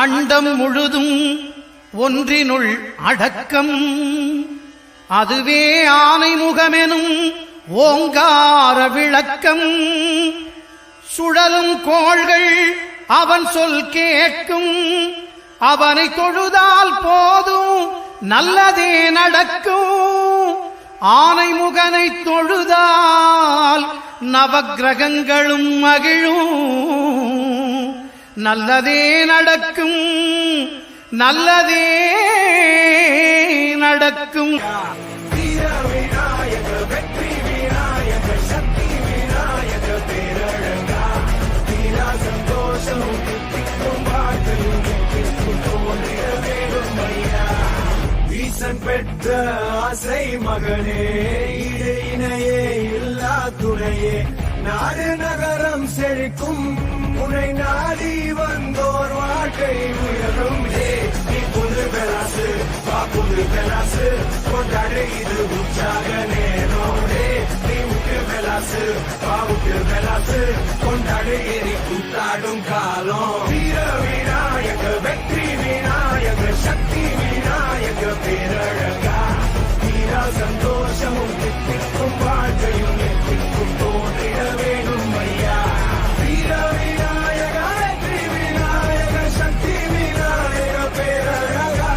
அண்டம் முழுதும் ஒன்றினுள் அடக்கம். அதுவே ஆனை முகமெனும் ஓங்கார விளக்கம். சுழலும் கோள்கள் அவன் சொல் கேட்கும். அவனை தொழுதால் போதும் நல்லதே நடக்கும். ஆனை முகனை தொழுதால் நவக்கிரகங்களும் மகிழும். நல்லதே நடக்கும், நல்லதே நடக்கும். பெற்ற ஆசை மகனே, இடு இணையே இல்லா துணையே, நாடு நகரம் செழிக்கும் உனை நாடி வந்தோர் வாழ்க்கை உயரும். நீ புது பெலாசு வா புது பெலாசு கொண்டாடு இது உற்சாக நேரம். நீ உட்டு பெலாசு வா உட்டு பெலாசு கொண்டாடு எரி கூத்தாடும் காலம். வீர விநாயக வெற்றி விநாயக சக்தி விநாயக பேரழகா, வீரா சந்தோஷமும் தித்திக்கும் வாழ்க்கையும் எத்திக்கும் தோன்றிட வேணும் ஐயா. வீர விநாயக வெற்றி விநாயக சக்தி விநாயக பேரழகா,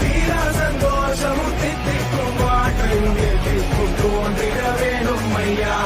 வீரா சந்தோஷமும் தித்திக்கும் வாழ்க்கையும் எத்திக்கும் தோன்றிட வேணும் ஐயா.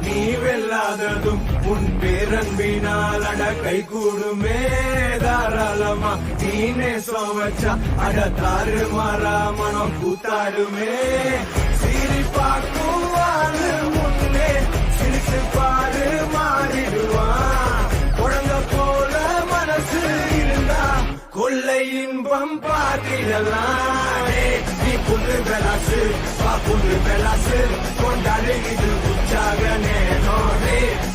நீ வெல்லாததும் உன் பேரன்பினால் அட கை கூடுமே தாராளமா. நீனே சோவச்சா அட தாறு மாறா மனம் கூத்தாடுமே. சிரிப்பாக்கும் வாழு முன்னே சிரிச்சு பாரு மாறிடுவான். குழந்தை போல மனசு இருந்தா கொள்ளை இன்பம் பார்த்திடலாம். நீ புது பெலாசு வா புது பெலாசு கொண்டாடு இது உற்சாக நேரம்.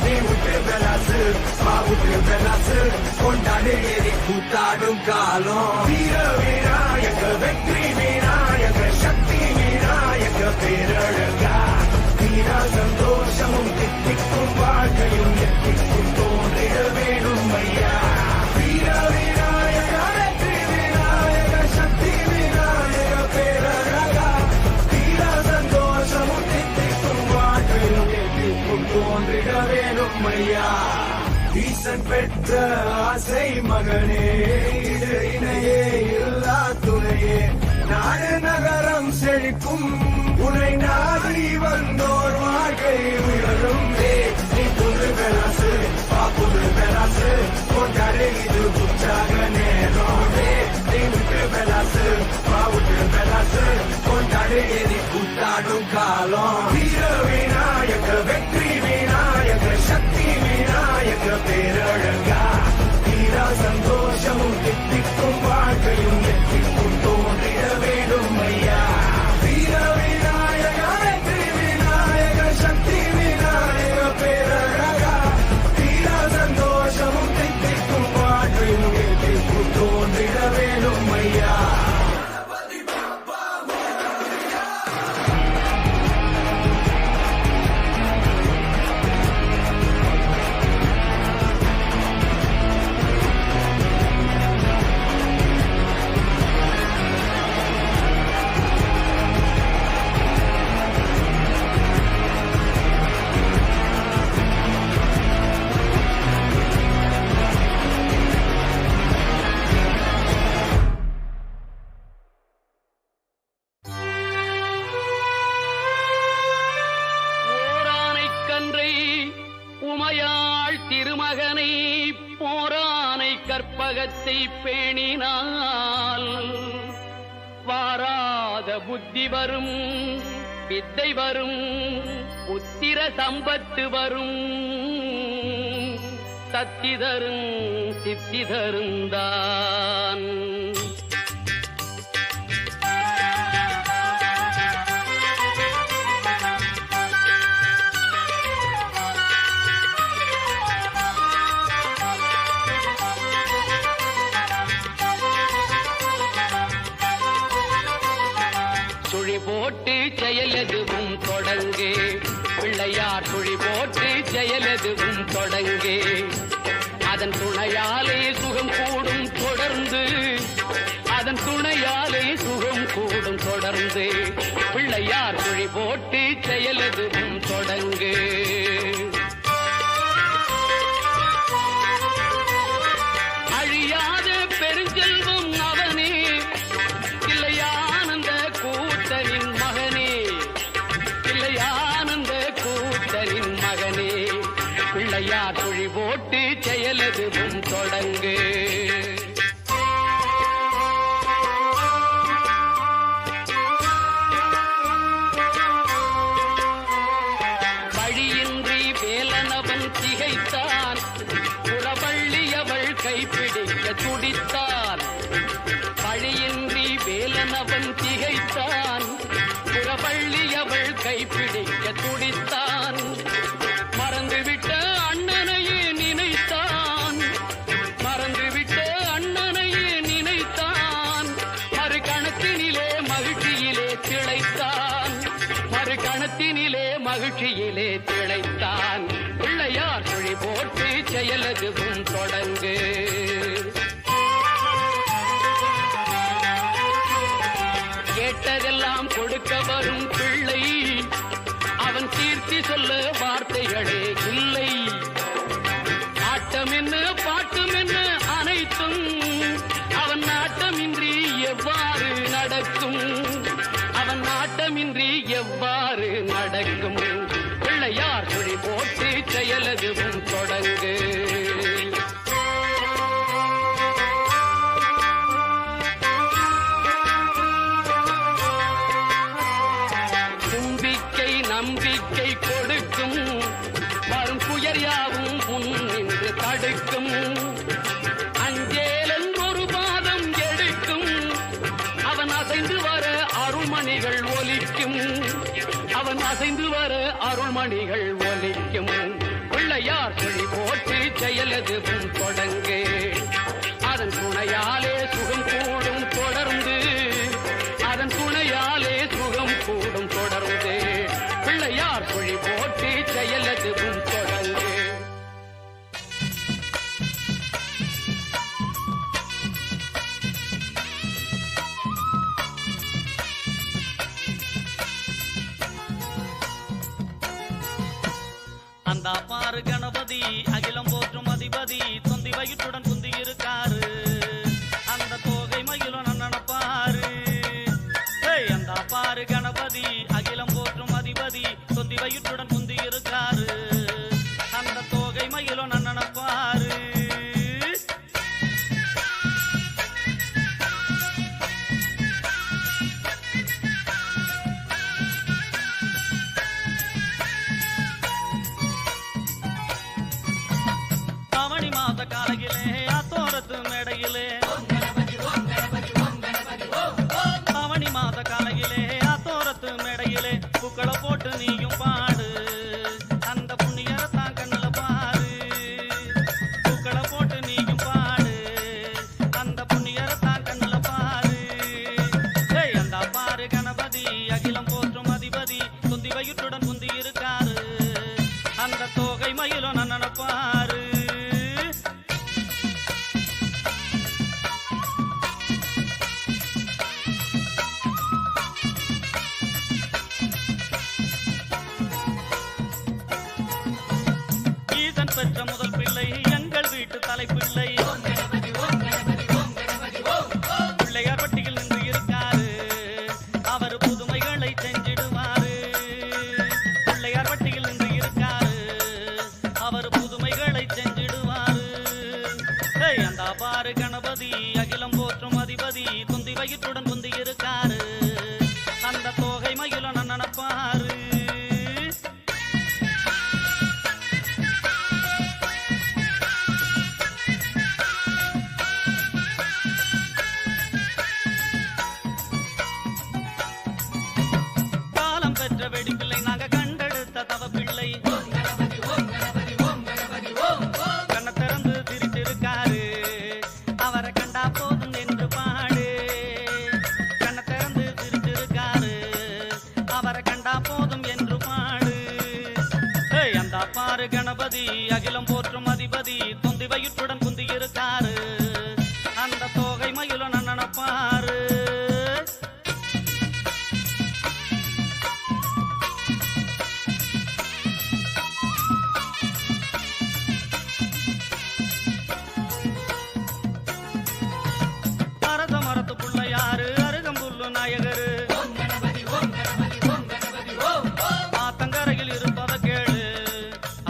நீ விட்டு பெலாசு வா விட்டு பெலாசு கொண்டாடு எரி கூத்தாடும் காலம். வீர விநாயக வெற்றி விநாயக சக்தி விநாயக பேரழகா, வீரா சந்தோஷமும் தித்திக்கும் வாழ்க்கையும் எத்திக்கும் தோன்றிட வேணும் ஐயா. வீர விநாயக வெற்றி விநாயக சக்தி விநாயக பேரழகா, வீரா சந்தோஷமும் தித்திக்கும் வாழ்க்கையும் எத்திக்கும் தோன்றிட வேணும் ஐயா. ஈசன் பெற்ற ஆசை மகனே, இடு இணையே இல்லா துணையே, நாடு நகரம் செழிக்கும் உனை நாடி வந்தோர் வாழ்க்கை உயரும். நீ புது பெலாசு வா புது பெலாசு கொண்டாடு இது உற்சாக நேரம். நீ விட்டு பெலாசு வா விட்டு பெலாசு கொண்டாடு எரி கூத்தாடும் காலம். வீர விநாயக வெற்றி விநாயக சக்தி விநாயக பேரழகா, வீரா சந்தோஷமும் தித்திக்கும் வாழ்க்கையும் எத்திக்கும் தோன்றிட வேணும் ஐயா. வீர விநாயக வெற்றி விநாயக சக்தி விநாயக பேரழகா, வீரா சந்தோஷமும் தித்திக்கும் வாழ்க்கையும் எத்திக்கும் தோன்றிட வேணும் ஐயா. உமையாள் திருமகனை போரானை கற்பகத்தை பேணினால் வாராத புத்தி வரும், வித்தை வரும், புத்திர சம்பத்து வரும், சத்தி தரும் சித்தி தருந்தான். செயலெதுவும் தொடங்கு. பிள்ளையார் சுழி போட்டு செயலெதுவும் தொடங்கு. அதன் துணையாலே சுகம் கூடும் தொடர்ந்து. அதன் துணையாலே சுகம் கூடும் தொடர்ந்து. பிள்ளையார் சுழி போட்டு செயலெதுவும் தொடங்கு. அழியாத பெருஞ்செல்வம் அவனே, இல்லையானந்த கூத்தனின் மகனே, இல்லையானந்த கூத்தனின் மகனே. பிள்ளையார் சுழி போட்டு செயலெதுவும் தொடங்கு. வழியின்றி வேலனவன் திகைத்தான், புறவள்ளியவள் கைப்பிடிக்க துடித்தான். வழியின்றி வேலனவன் திகைத்தான், புறவள்ளியவள் கைப்பிடிக்க துடித்தான். மறந்துவிட்ட அண்ணனையே நினைத்தான், மறந்துவிட்ட அண்ணனையே நினைத்தான். மறுகணத்தினிலே மகிழ்ச்சியிலே திளைத்தான், மறுகணத்தினிலே மகிழ்ச்சியிலே திளைத்தான். பிள்ளையார் சுழி போட்டு செயலெதுவும் தொடங்கு. கேட்டதெல்லாம் கொடுக்க வரும் பிள்ளை, அவன் தீர்த்தி சொல்ல வார்த்தைகளே இல்லை. ஆட்டம் என்ன பாட்டம் என்ன அனைத்தும் அவன் நாட்டமின்றி எவ்வாறு நடக்கும், அவன் நாட்டமின்றி எவ்வாறு நடக்கும். பிள்ளையார் சுழி போட்டு செயலெதுவும் தொடங்கு. தும்பிக்கை நம்பிக்கை கொடுக்கும், வரும் புயர் யாவும் முன் நின்று தடுக்கும். அஞ்சேலன் ஒரு பாதம் எடுக்கும், அவன் அசைந்து வர அருள்மணிகள் ஒலிக்கும், அவன் அசைந்து வர அருள்மணிகள் ஒலிக்கும். பிள்ளையார் சுழி போட்டு செயலெதுவும் தொடங்கு. அதன் துணையாலே சுகம் கூடும் தொடர்ந்து. அதன் துணையாலே சுகம் கூடும் தொடர்ந்து. பிள்ளையார் சுழி போட்டு செயலெதுவும் தொடங்கு. அந்த பாரு கணபதி அகிலம் போற்றும் அதிபதி, தொந்தி வயிற்றுடன் குந்தி இருக்காரு. அந்த தோகை மயிலும் நன்னப்பாரு. அந்த பாரு கணபதி அகிலம் போற்றும் அதிபதி, தொந்தி வயிற்றுடன் குந்தி இருக்காரு. அந்த தோகை மயிலும் நன்னப்பாரு. ஆவணி மாத காலையிலே அத்தோரத்து மேடையிலே, ஆவணி மாத காலையிலே அத்தோரத்து மேடையிலே பூக்களை போட்டு நீயும் பாடு. அந்த புண்ணியரத்தான் கண்ணுல பாரு. பூக்களை போட்டு நீயும் பாடு. அந்த புண்ணியரத்தான் கண்ணுல பாரு. அந்த பாரு கணபதி அகிலம் போற்றும் அதிபதி, குந்தி வயிற்றுடன் குந்தி இருக்காரு. அந்த தோகை மயிலும் நன்னப்பாரு. ஈசன் பெற்ற முதல் பிள்ளை எங்கள் வீட்டு தலைப்பிள்ளை. பிள்ளையார் பட்டியில் நின்று இருக்காரு. அவர் புதுமைகளை செஞ்சிடுவாரு. பிள்ளையார் பட்டியில் நின்று இருக்காரு. அவர் புதுமைகளை செஞ்சிடுவாரு. அந்த பாரு கணபதி அகிலம் போற்றும் அதிபதி, குந்தி வயிற்றுடன் குந்தி இருக்காரு. அந்த தோகை மயிலும் நன்னப்பாரு. காலம் பெற்ற வெடிப்பிள்ளை நாங்க கண்டெடுத்த தவ பிள்ளை. கண்ண திறந்து திரித்திருக்காரு. அவரை கண்டா போதும் என்று பாடு. கணபதி அகிலம் போற்றும் அதிபதி தொந்தி வயிற்றுடன் குந்தி இருக்காரு அந்த தோகை மயிலும் நன்னப்பாரு மரத மரத்து புள்ளையாரு அருகம்புல்லு நாயகரு ஆத்தங்கரையில் இருப்பத கேளு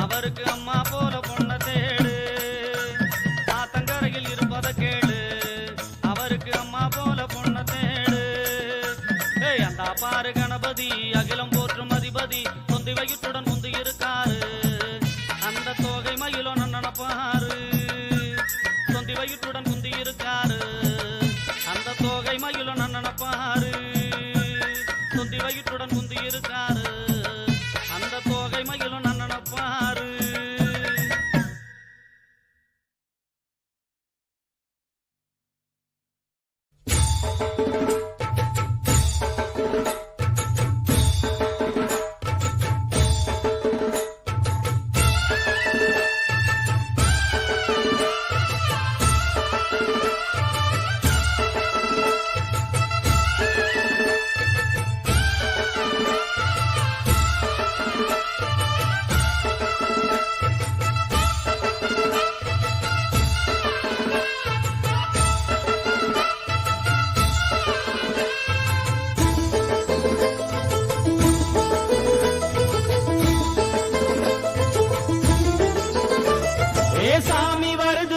அவருக்கு அம்மா போல பொண்ண தேடு ஆத்தங்கரையில் இருப்பத கேளு அவருக்கு அம்மா போல பொண்ண தேடு ஏய் அந்த பாரு கணபதி அகிலம் போற்றும் அதிபதி தொந்தி வயிற்றுடன் முந்தி இருக்காரு அந்த தோகை மயிலோ நன்னப்பாரு தொந்தி வயிற்றுடன் முந்தி இருக்காரு அந்த தோகை மயிலோ நன்னப்பாரு தொந்தி வயிற்றுடன் முந்தி இருக்காரு அந்த தோகை மயிலும் நன்னப்பாரு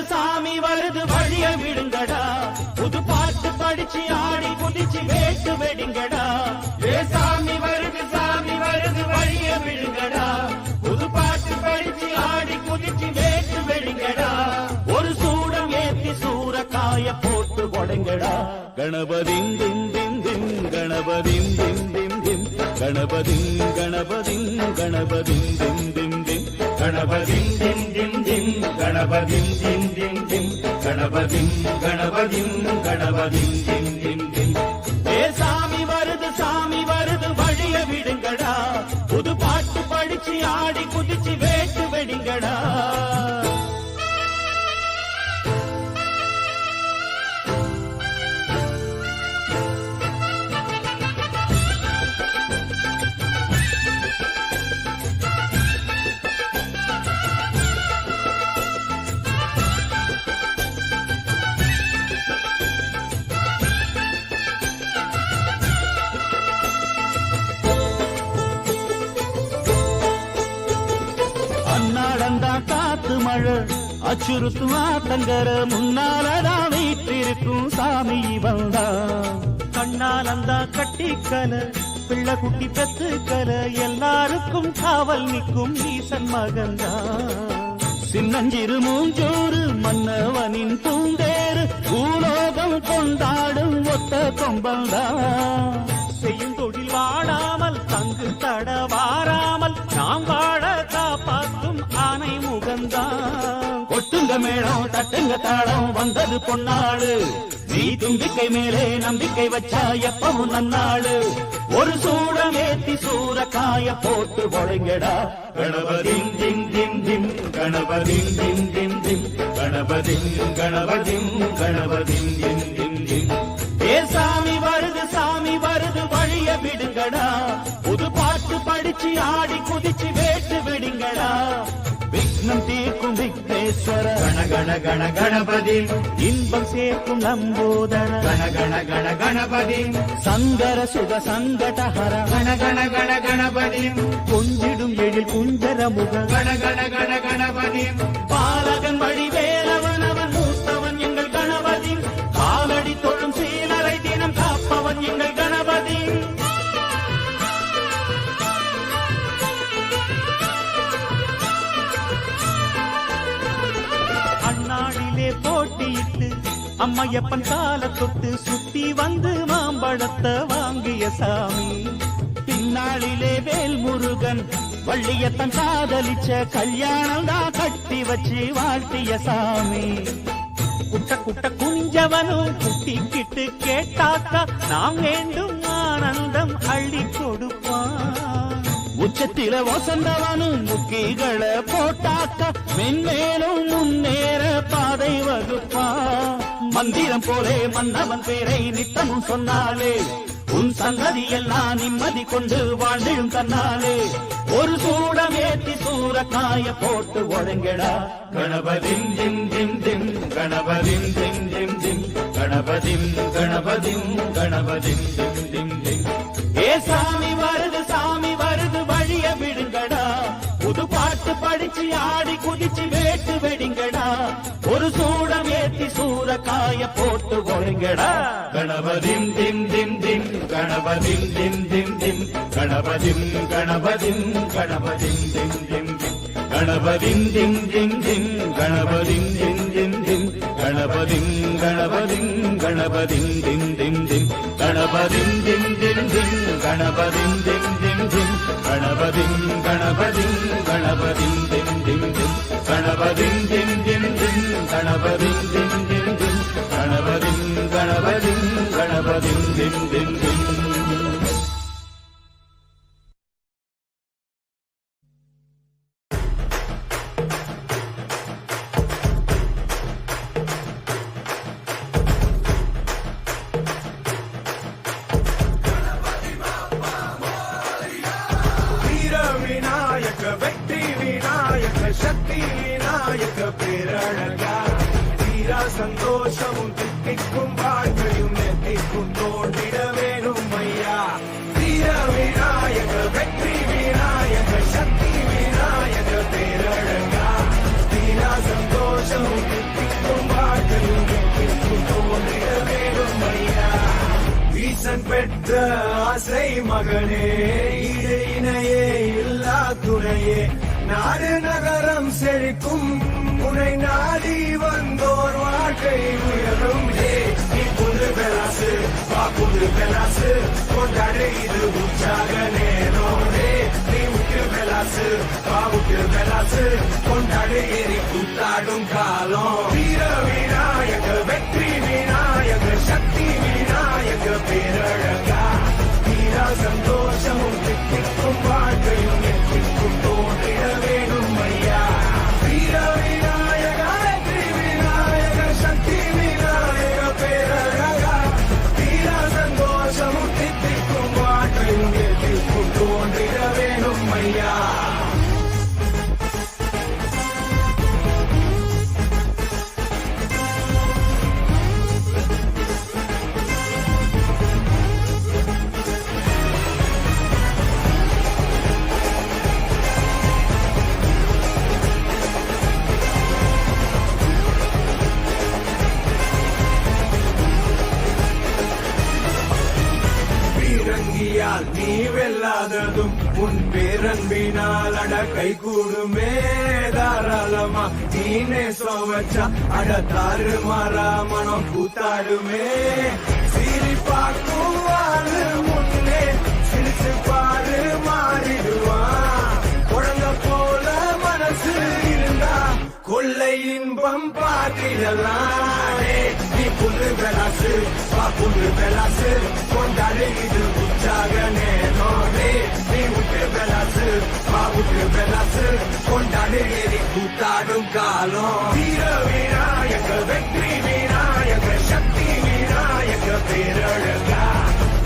சாமி வருது வழிய விடுங்கடா புது பாட்டு படிச்சு ஆடி குதிச்சு வேட்டு வெடிங்கடா ஏ சாமி வருது வழிய விடுங்கடா புது பாட்டு படிச்சு ஆடி குதிச்சு வேட்டு வெடிங்கடா ஒரு சூடம் ஏத்தி சூறக்காய போட்டு கொடைங்கடா கணபதிம் திம் திம் திம் கணபதிம் திம் திம் திம் கணபதிம் கணபதிம் கணபதிம் திம் திம் திம் கணபதிம் திம் திம் திம் கணபதிம் திம் திம் திம் கணபதிம் கணபதிம் கணபதிம் திம் திம் திம் ஏ சாமி வருது வழிய விடுங்கடா புது பாட்டு படிச்சு ஆடி குதிச்சு வேட்டு வெடிங்கடா காத்து மழை அச்சுறுத்தும் ஆத்தங்கர முன்னாலதான் வீட்டிருக்கும் சாமி வந்தா கண்ணாலந்தா கட்டிக்கல பிள்ளை குட்டி பெத்துக்கல எல்லாருக்கும் காவல் நிற்கும் ஈசன் மகந்தா சின்னஞ்சிறு மூஞ்சோறு மன்னவனின் பூந்தேறு பூலோகம் கொண்டாடும் ஒத்த கொம்பந்தா செய்யும் தொழில் வாடாமல் தங்கு தட வாராமல் நாம் வாழ காப்பாற்றும் ஆனை முகந்தா கொட்டுங்க மேளம் தட்டுங்க தாளம் வந்தது பொன்னாடு நீ தும்பிக்கை மேலே நம்பிக்கை வச்சா எப்பவும் நன்னாடு ஒரு சூடம் ஏத்தி சூறக்காய போட்டு ஒழுங்கடா கணபதிம் திம் திம் திம் கணபதிம் திம் திம் திம் கணபதிம் கணபதிம் கணபதிம் திம் திம் திம் ஏ சாமி வருது வழிய விடுங்கடா புது பாட்டு படிச்சு ஆடி குதிச்சு வேட்டு விடுங்கடா விக்னம் தீர்க்கும் விக்னேஸ்வர கண கண கண கணபதி இன்பம் சேர்க்கும் நம்போதர கண கண கண கணபதி சங்கர சுக சங்கடஹர கண கண கண கணபதி கொஞ்சிடும் எழில் குஞ்சர முக கண கண கண கணபதி பாலகன் வழி வேலவன் அவன் மூத்தவன் எங்கள் கணபதி காலடி தொழும் சீலரை தினம் காப்பவன் எங்கள் கணபதி அண்ணாடிலே போட்டியிட்டு அம்மையப்பன் கால தொட்டு சுத்தி வந்து மாம்பழத்தை வாங்கிய சாமி பின்னாளிலே வேல் முருகன் வள்ளியத்தன் காதலிச்ச கல்யாணம் தான் கட்டி வச்சு வாழ்த்திய சாமி குட்ட குட்ட குஞ்சவனும் குட்டிக்கிட்டு கேட்டாக்கா நாம் வேண்டும் ஆனந்தம் அள்ளி கொடுப்பான் உச்சத்தில வசந்தவனும் முக்கிகளை போட்டு காக்க மென்மேலும் முன்னேற பாதை வகுப்பா. மந்திரம் போலே மன்னவன் பேரை நித்தமும் சொன்னாலே உன் சங்கதி எல்லாம் நிம்மதி கொண்டு வாழ்ந்திடும் தன்னாலே. ஒரு சூடம் ஏத்தி சூரக்காய போட்டு ஒழுங்கடா. கணபதிம் திம் திம் திம் கணபதிம் திம் திம் திம் கணபதிம் கணபதிம் கணபதிம் திம் திம் திம். ஏ சாமி வருது வழிய விடுங்கடா. புது பாட்டு படிச்சு ஆடி குதிச்சு வேட்டு வெடிங்கடா. ஒரு சூடம் ஏத்தி சூரக்காய போட்டு ஒழுங்கடா. கணபதிம் திம் திம் திம் கணபதிம் திம் திம் திம் கணபதிம் கணபதிம் கணபதிம் திம் திம் திம் கணபதிம் திம் திம் திம் கணபதிம் திம் திம் திம் கணபதிம் கணபதிம் கணபதிம் திம் திம் திம் கணபதிம் திம் திம் திம் கணபதிம் திம் திம் திம் கணபதிம் கணபதிம் கணபதிம் திம் திம் திம் கணபதிம் திம் திம் திம் கணபதிம் திம் திம் திம் கணபதிம் கணபதிம் கணபதிம் திம் திம் திம். வெற்றி விநாயக சக்தி விநாயக பேரழகா. தீரா சந்தோஷமும் தித்திக்கும் வாழ்க்கையும் நெத்திக்கும் தோன்றிட வேணும் ஐயா. தீர விநாயக வெற்றி விநாயக சக்தி விநாயக பேரழகா. தீரா சந்தோஷமும் தித்திக்கும் வாழ்க்கையும் நெத்திக்கும் தோன்றிட வேணும் ஐயா. ஈசன் பெற்ற ஆசை மகனே ஈடு இணையே இல்லா துணையே. நாடு நகரம் செழிக்கும் உனை நாடி வந்தோர் வாழ்க்கை உயரும். நீ புது பெலாசு வா புது பெலாசு கொண்டாடு இது உற்சாக நேரம். நீ உற்று பெலாசு வா உற்று பெலாசு கொண்டாடு ஏறி கூத்தாடும் காலம். வீர விநாயக வெற்றி விநாயக சக்தி விநாயக பேரழகா. தீரா சந்தோஷமும் தித்திக்கும் வாழ்க்கையும் எத்திக்கும் தோன்றிட வேணும் ஐயா. வீர விநாயக வெற்றி விநாயக சக்தி விநாயக பேரழகா. தீரா சந்தோஷமும் தித்திக்கும் வாழ்க்கையும் எத்திக்கும் தோன்றிட வேணும் ஐயா. பீரங்கியால் நீ வெல்லாததும் உன் பேரன்பினால் அட கை கூடுமே. தாராளமா நீனே சோவச்சா அட தாறு மாறா மனம் கூத்தாடுமே. சீரி பார்க்குவாரு முன்னே சிரிச்சு பாரு மாறிடுவான். குழந்த போல மனசு இருந்தா கொள்ளை இன்பம் பார்த்திடலாம். நீ புது பெலாசு வா புது பெலாசு கொண்டாடு இது உற்சாக நேரம். நீ உற்று பெலாசு வா உற்று பெலாசு கொண்டாடு ஏறி கூத்தாடும் காலம். வீர விநாயக வெற்றி விநாயக சக்தி விநாயக பேரழகா.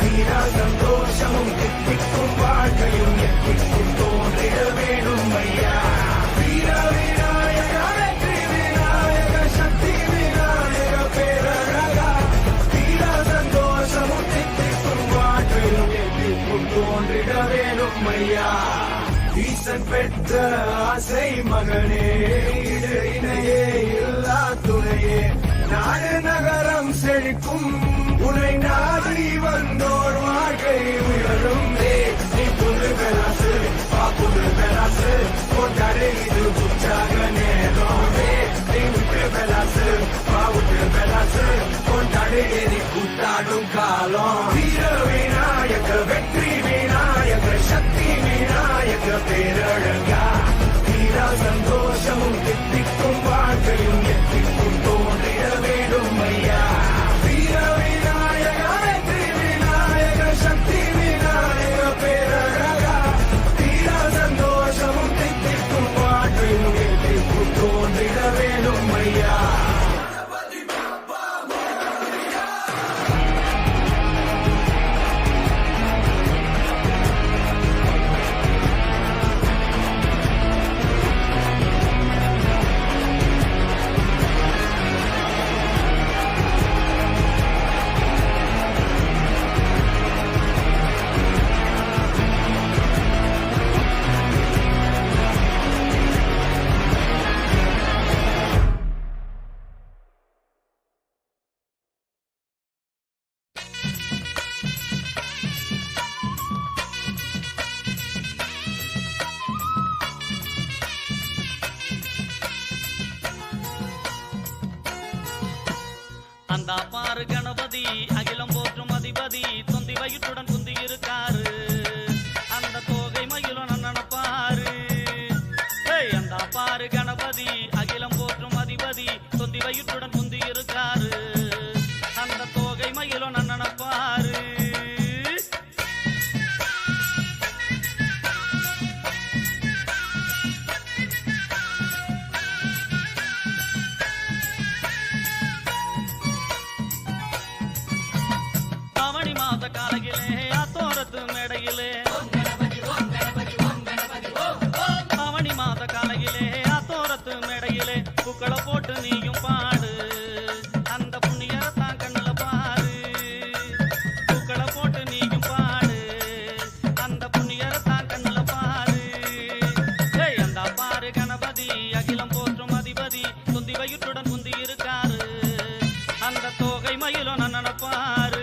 தீரா சந்தோஷமும் தித்திக்கும் வாழ்க்கையும் எத்திக்கும் தோன்றிட வேணும் ஐயா. வீர விநாயக வெற்றி விநாயக சக்தி விநாயக பேரழகா. தீரா சந்தோஷமும் தித்திக்கும் வாழ்க்கையும் எத்திக்கும் தோன்றிட வேணும் ஐயா. ஈசன் பெற்ற ஆசை மகனே ஈடு இணையே இல்லா துணையே. நாடு நகரம் செழிக்கும் உனை நாடி வந்தோர் வாழ்க்கை உயரும். நீ புது பெலாசு வா புது பெலாசு கொண்டாடு இது உற்சாக நேரம். நீ உற்று பெலாசு வா உற்று பெலாசு கொண்டாடு ஏறி கூத்தாடும் காலம். வீர விநாயக வெற்றி விநாயக சக்தி விநாயக பேரழகா. தீரா சந்தோஷமும் தித்திக்கும் வாழ்க்கையும் எத்திக்கும் தோன்றிட வேணும் ஐயா. வீர விநாயக வெற்றி விநாயக சக்தி விநாயக பேரழகா. தீரா சந்தோஷமும் தித்திக்கும் வாழ்க்கையும் எத்திக்கும் அந்த பாரு கணபதி அகிலம் போற்றும் அதிபதி தொந்தி வயிற்றுடன் குந்தி இருக்காரு அந்த தோகை மயிலும் நன்னப்பாரு அந்த பாரு கணபதி அகிலம் போற்றும் அதிபதி தொந்தி வயிற்றுடன் குந்தி இருக்காரு அந்த தோகை மயிலும் நன்னப்பாரு காலகிலே ஆத்தோரத்து மேடையிலே அவனி மாத காலகிலே ஆத்தோரத்து மேடையிலே பூக்களை போட்டு நீயும் பாடு அந்த புண்ணியத்தான் கண்ணுல பாரு பூக்களை போட்டு நீயும் பாடு அந்த புண்ணியத்தான் கண்ணுல பாரு அந்த பாரு கணபதி அகிலம் போற்றும் அதிபதி குந்தி வயிற்றுடன் குந்தி இருக்காரு அந்த தோகை மயிலும் நன்னப்பாரு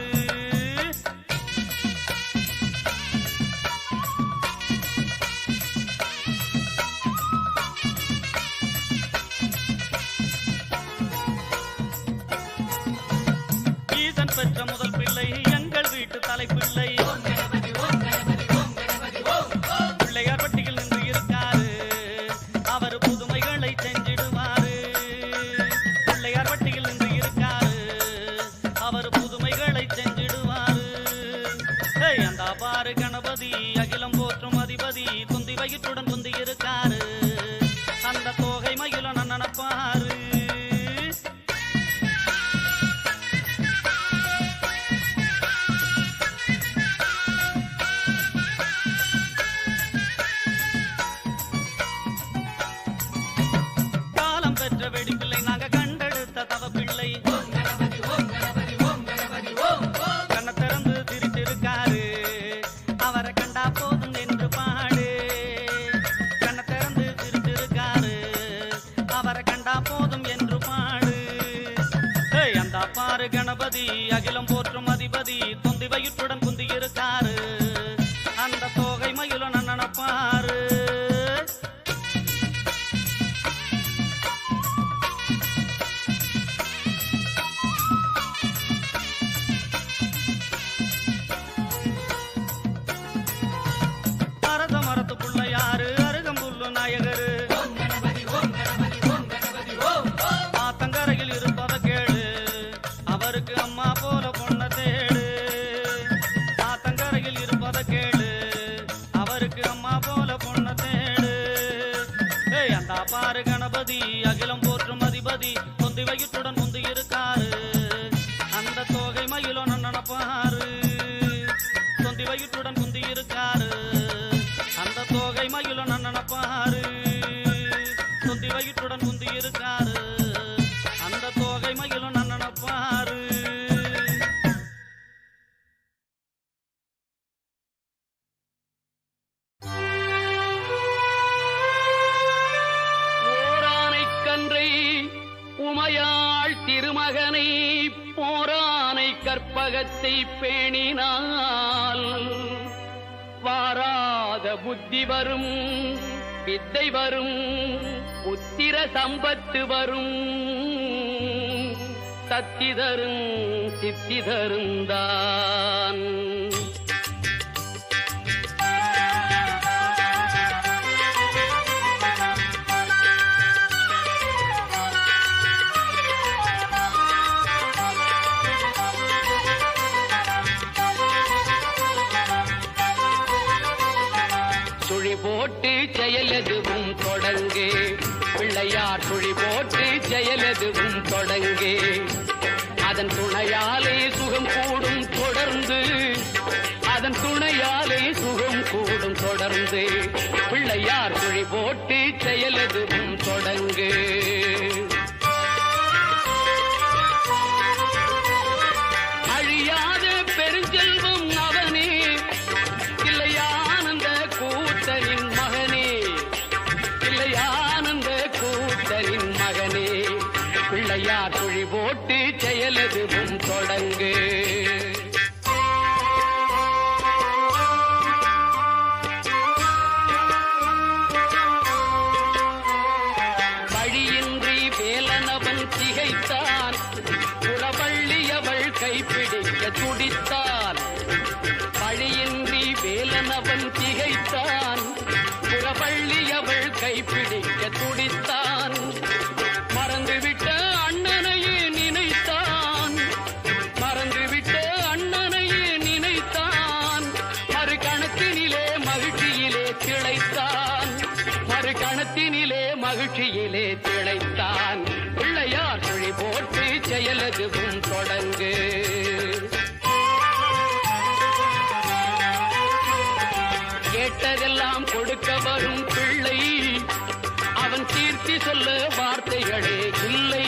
பெற்ற முதல் பிள்ளை எங்கள் வீட்டு தலைப்பிள்ளை பிள்ளையார் பட்டியில் நின்று இருக்காரு அவர் புதுமைகளை செஞ்சிடுவாரு பிள்ளையார் பட்டியில் நின்று இருக்காரு அவர் புதுமைகளை செஞ்சிடுவாரு அந்த பாரு கணபதி அகிலம் போற்றும் அதிபதி குந்தி வயிற்றுடன் குந்தி இருக்காரு அந்த தோகை மயிலும் நன்னப்பாரு வெடிப்பிள்ளை நாங்க கண்டெடுத்த தவ பிள்ளை கண்ண திறந்து திரிச்சிருக்காரு அவரை கண்டா போதும் என்று பாடு கண்ண திறந்து திரிச்சிருக்காரு அவரை கண்டா போதும் என்று பாடு அந்த பாரு கணபதி அகிலம் போற்றும் அதிபதி தொந்தி வயிற்றுடன் குந்தி இருக்காரு அந்த தோகை மயிலும் நன்னப்பாரு மரத்துக்குள்ள யாரு அருகம்புல்லு நாயகரு ஆத்தங்கரையில் இருப்பத கேளு அவருக்கு அம்மா போல பொண்ண தேடு ஆத்தங்கரையில் இருப்பத கேளு அவருக்கு அம்மா போல பொண்ண தேடு அந்த பாரு கணபதி அகிலம் போற்றும் அதிபதி தொந்தி வயிற்றுடன் முந்தி இருக்காரு அந்த தோகை மயிலும் நன்னப்பாரு தொந்தி வயிற்றுடன் குந்தி இருக்காரு அந்த தோகை மயிலும் நன்னப்பாரு தொந்தி வயிற்றுடன் குந்தி இருக்காரு அந்த தோகை மயிலும் நன்னப்பாரு ஓரானை கன்றை உமையாள் திருமகனை போரானை கற்பகத்தை பேணினால் வாராத புத்தி வரும் வித்தை வரும் புத்திர சம்பத்து வரும் சக்தி தரும் சித்தி தருந்தான் சுழி போட்டு செயலெதுவும் தொடங்கு பிள்ளையார் சுழி போட்டு செயலெதுவும் தொடங்கு அதன் துணையாலே சுகம் கூடும் தொடர்ந்து அதன் துணையாலே சுகம் கூடும் தொடர்ந்து பிள்ளையார் சுழி போட்டு செயலெதுவும் தொடங்கு அழியாத பெருஞ்செல்வம் அவனே இல்லையானந்த கூத்தனின் மகனே இல்லையானந்த கூத்தனின் மகனே பிள்ளையார் சுழி போட்டு செயலெதுவும் தொடங்கு வழியின்றி வேலனவன் திகைத்தான் புறவள்ளி மனம் திகைத்தான் புறப்பள்ளி அவள் கைப்பிடிக்க துடித்தான் மறந்துவிட்ட அண்ணனையே நினைத்தான் மறந்துவிட்ட அண்ணனையே நினைத்தான் மறு கணத்தினிலே மகிழ்ச்சியிலே திளைத்தான் மறு கணத்தினிலே மகிழ்ச்சியிலே திளைத்தான் பிள்ளையார் சுழி போட்டு செயலதுவும் தொடங்கு கேட்டதெல்லாம் கொடுக்க வரும் பிள்ளை அவன் தீர்த்தி சொல்ல வார்த்தைகளே இல்லை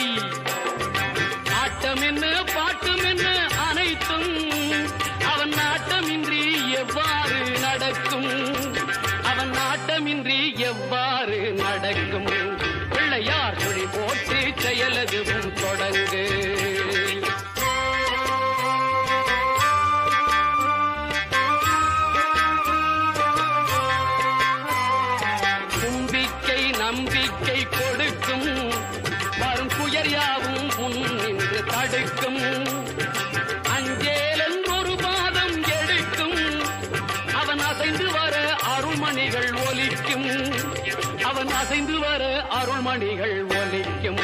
ஆட்டம் என்ன பாட்டம் என்ன அனைத்தும் அவன் நாட்டமின்றி எவ்வாறு நடக்கும் அவன் நாட்டமின்றி எவ்வாறு நடக்கும் பிள்ளையார் சுழி போட்டு செயலதுவும் தொடங்கு நம்பிக்கை கொடுக்கும் வரும் புயர் யாவும் முன் நின்று தடுக்கும் அஞ்சேல் என்றொரு பாதம் எடுக்கும் அவன் அசைந்து வர அருள்மணிகள் ஒலிக்கும் அவன் அசைந்து வர அருள்மணிகள் ஒலிக்கும்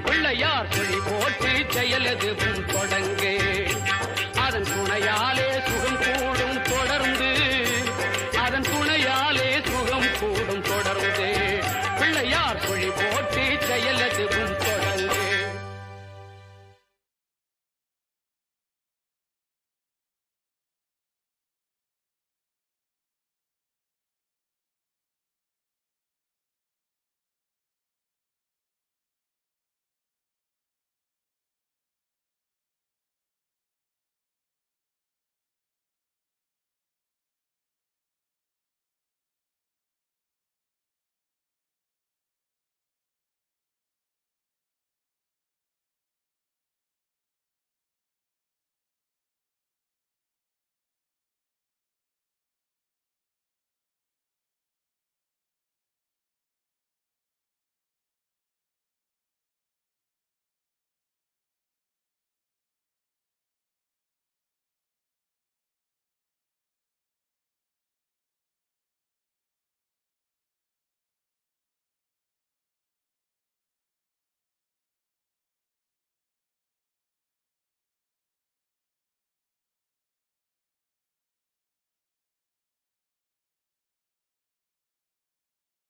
பிள்ளையார் சுழி போட்டு செயலதுவும் தொடங்கு அதன் துணையாலே சுகம் கூடும்